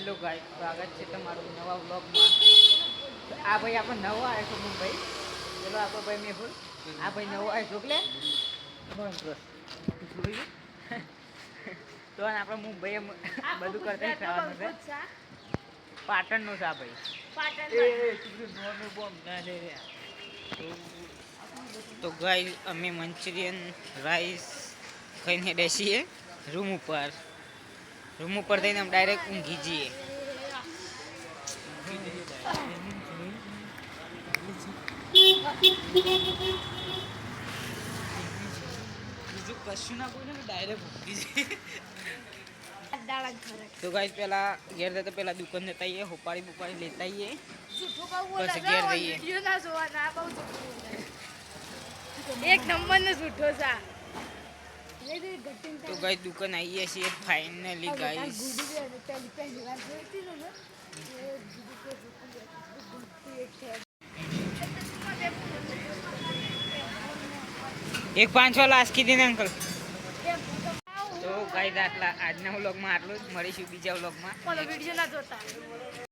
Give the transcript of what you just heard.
Hello guys, સ્વાગત છે તમારું નવા વ્લોગમાં। આ ભાઈ આપણો નવો આવ્યો છે મુંબઈ। ચલો આપણો ભાઈ મેહુલ, આ ભાઈ નવો આવ્યો જોકલે તો આપણે મુંબઈ બધું કરતા ખાવાનું છે। પાટણનું છે આ ભાઈ। તો ગાઈસ અમે મંચુરિયન રાઈસ ખાઈને બેસીએ રૂમ ઉપર થઈને हम डायरेक्ट ઊંઘી જઈએ। બીજું કશું ના બોલે ને ડાયરેક્ટ ઊંઘી જઈએ। તો ગાઈસ પેલા ઘેર જતા પેલા દુકાન જતા આવીએ, હોપાડી બુપાડી લેતા આવીએ, પછી ઘેર જઈએ। એક નંબર નો જૂઠો છે। તો ગાઈસ દુકાન આવીએ છીએ ફાઇનલી ગાઈસ। એક 5 વાला આસ્કી દીને અંકલ। તો ગાઈસ આટલા આજના વ્લોગમાં આટલું જ, મળીશું બીજા વ્લોગમાં। વિડીયો ના જોતા।